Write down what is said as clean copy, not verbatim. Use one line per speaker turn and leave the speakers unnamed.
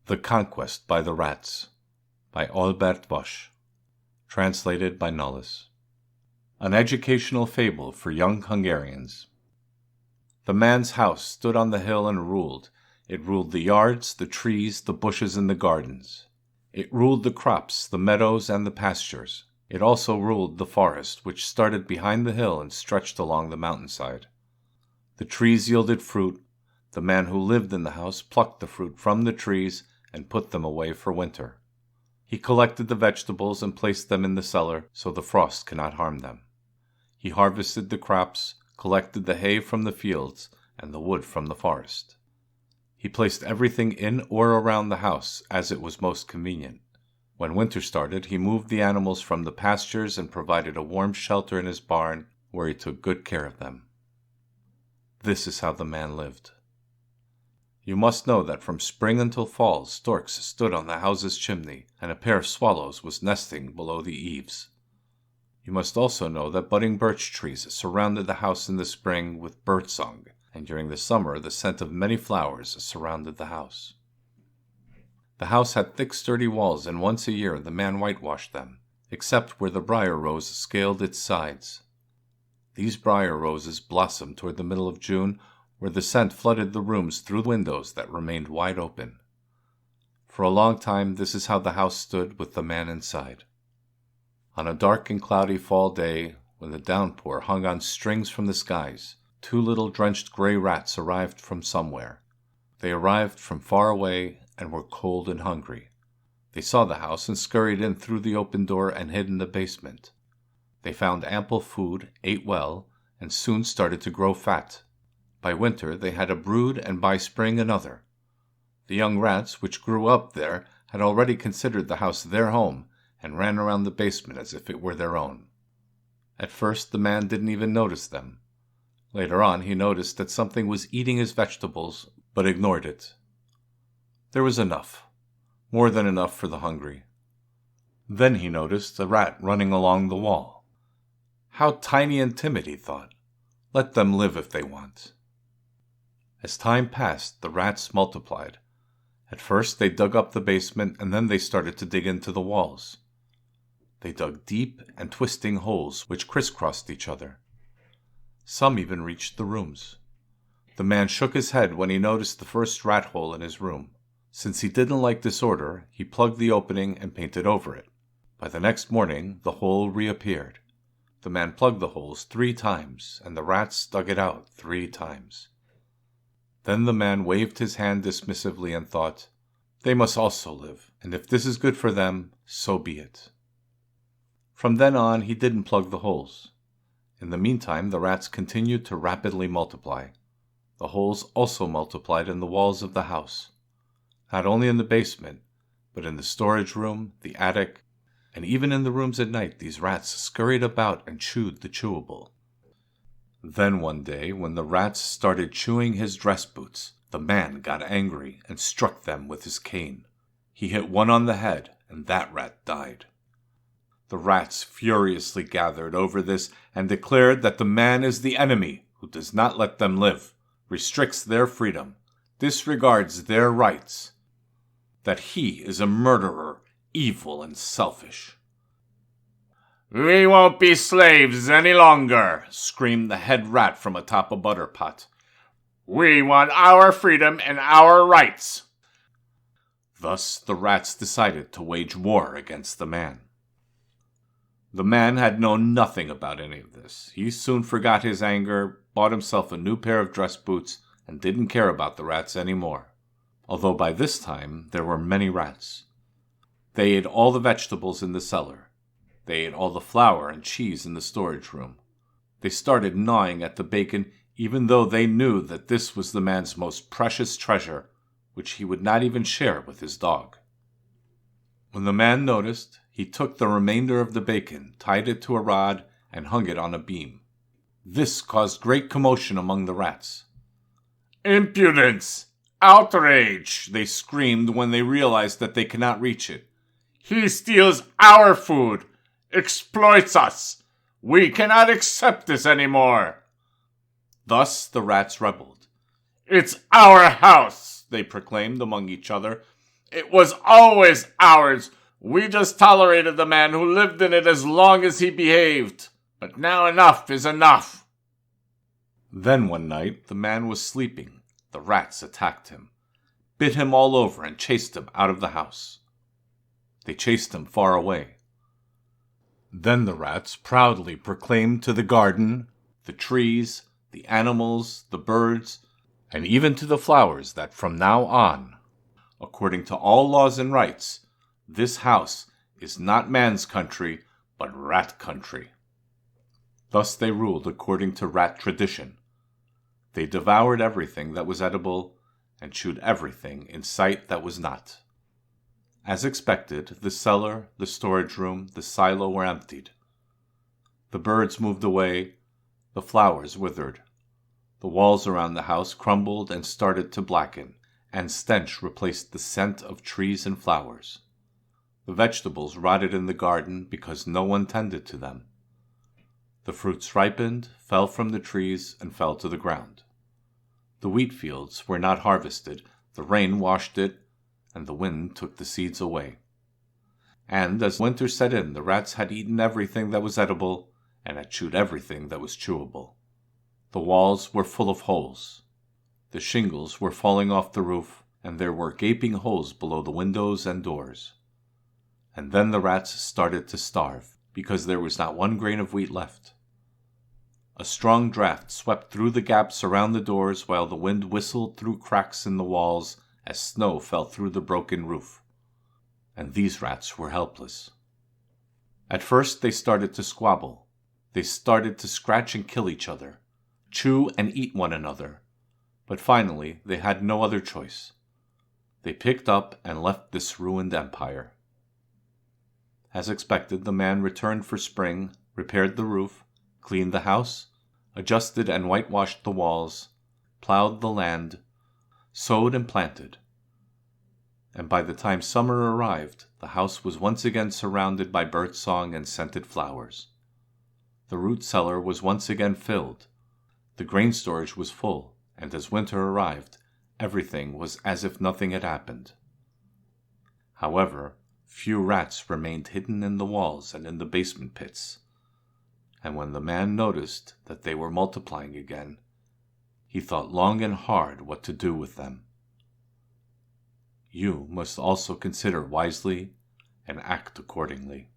The Conquest by the Rats by Albert Bosch. Translated by Nullus. An educational fable for young Hungarians. The man's house stood on the hill and ruled. It ruled the yards, the trees, the bushes, and the gardens. It ruled the crops, the meadows, and the pastures. It also ruled the forest, which started behind the hill and stretched along the mountainside. The trees yielded fruit. The man who lived in the house plucked the fruit from the trees and put them away for winter. He collected the vegetables and placed them in the cellar so the frost cannot harm them. He harvested the crops, collected the hay from the fields and the wood from the forest. He placed everything in or around the house as it was most convenient. When winter started, he moved the animals from the pastures and provided a warm shelter in his barn where he took good care of them. This is how the man lived. You must know that from spring until fall, storks stood on the house's chimney, and a pair of swallows was nesting below the eaves. You must also know that budding birch trees surrounded the house in the spring with birdsong, and during the summer the scent of many flowers surrounded the house. The house had thick, sturdy walls, and once a year the man whitewashed them, except where the briar rose scaled its sides. These briar roses blossomed toward the middle of June, where the scent flooded the rooms through windows that remained wide open. For a long time this is how the house stood with the man inside. On a dark and cloudy fall day, when the downpour hung on strings from the skies, two little drenched gray rats arrived from somewhere. They arrived from far away and were cold and hungry. They saw the house and scurried in through the open door and hid in the basement. They found ample food, ate well, and soon started to grow fat. By winter they had a brood, and by spring another. The young rats, which grew up there, had already considered the house their home, and ran around the basement as if it were their own. At first the man didn't even notice them. Later on he noticed that something was eating his vegetables, but ignored it. There was enough, more than enough for the hungry. Then he noticed a rat running along the wall. How tiny and timid, he thought. Let them live if they want. As time passed, the rats multiplied. At first they dug up the basement, and then they started to dig into the walls. They dug deep and twisting holes which crisscrossed each other. Some even reached the rooms. The man shook his head when he noticed the first rat hole in his room. Since he didn't like disorder, he plugged the opening and painted over it. By the next morning, the hole reappeared. The man plugged the holes 3 times, and the rats dug it out 3 times. Then the man waved his hand dismissively and thought, "They must also live, and if this is good for them, so be it." From then on, he didn't plug the holes. In the meantime, the rats continued to rapidly multiply. The holes also multiplied in the walls of the house. Not only in the basement, but in the storage room, the attic, and even in the rooms at night these rats scurried about and chewed the chewable. Then one day, when the rats started chewing his dress boots, the man got angry and struck them with his cane. He hit one on the head, and that rat died. The rats furiously gathered over this and declared that the man is the enemy who does not let them live, restricts their freedom, disregards their rights, that he is a murderer, evil and selfish. "We won't be slaves any longer," screamed the head rat from atop a butter pot. "We want our freedom and our rights." Thus the rats decided to wage war against the man. The man had known nothing about any of this. He soon forgot his anger, bought himself a new pair of dress boots, and didn't care about the rats any more. Although by this time there were many rats. They ate all the vegetables in the cellar. They ate all the flour and cheese in the storage room. They started gnawing at the bacon, even though they knew that this was the man's most precious treasure, which he would not even share with his dog. When the man noticed, he took the remainder of the bacon, tied it to a rod, and hung it on a beam. This caused great commotion among the rats. "Impudence! Outrage!" they screamed when they realized that they cannot reach it. "He steals our food! Exploits us! We cannot accept this anymore!" Thus the rats rebelled. "It's our house," they proclaimed among each other, It was always ours. We just tolerated the man who lived in it as long as he behaved. But now enough is enough." Then one night the man was sleeping. The rats attacked him, bit him all over, and chased him out of the house. They chased him far away. Then the rats proudly proclaimed to the garden, the trees, the animals, the birds, and even to the flowers that from now on, according to all laws and rights, this house is not man's country, but rat country. Thus they ruled according to rat tradition. They devoured everything that was edible and chewed everything in sight that was not. As expected, the cellar, the storage room, the silo were emptied. The birds moved away, the flowers withered. The walls around the house crumbled and started to blacken, and stench replaced the scent of trees and flowers. The vegetables rotted in the garden because no one tended to them. The fruits ripened, fell from the trees, and fell to the ground. The wheat fields were not harvested, the rain washed it, and the wind took the seeds away. And as winter set in, the rats had eaten everything that was edible, and had chewed everything that was chewable. The walls were full of holes. The shingles were falling off the roof, and there were gaping holes below the windows and doors. And then the rats started to starve, because there was not one grain of wheat left. A strong draught swept through the gaps around the doors, while the wind whistled through cracks in the walls as snow fell through the broken roof. And these rats were helpless. At first they started to squabble. They started to scratch and kill each other, chew and eat one another. But finally they had no other choice. They picked up and left this ruined empire. As expected, the man returned for spring, repaired the roof, cleaned the house, adjusted and whitewashed the walls, plowed the land, sowed and planted. And by the time summer arrived, the house was once again surrounded by birdsong and scented flowers. The root cellar was once again filled. The grain storage was full, and as winter arrived, everything was as if nothing had happened. However, few rats remained hidden in the walls and in the basement pits. And when the man noticed that they were multiplying again, he thought long and hard what to do with them. You must also consider wisely and act accordingly.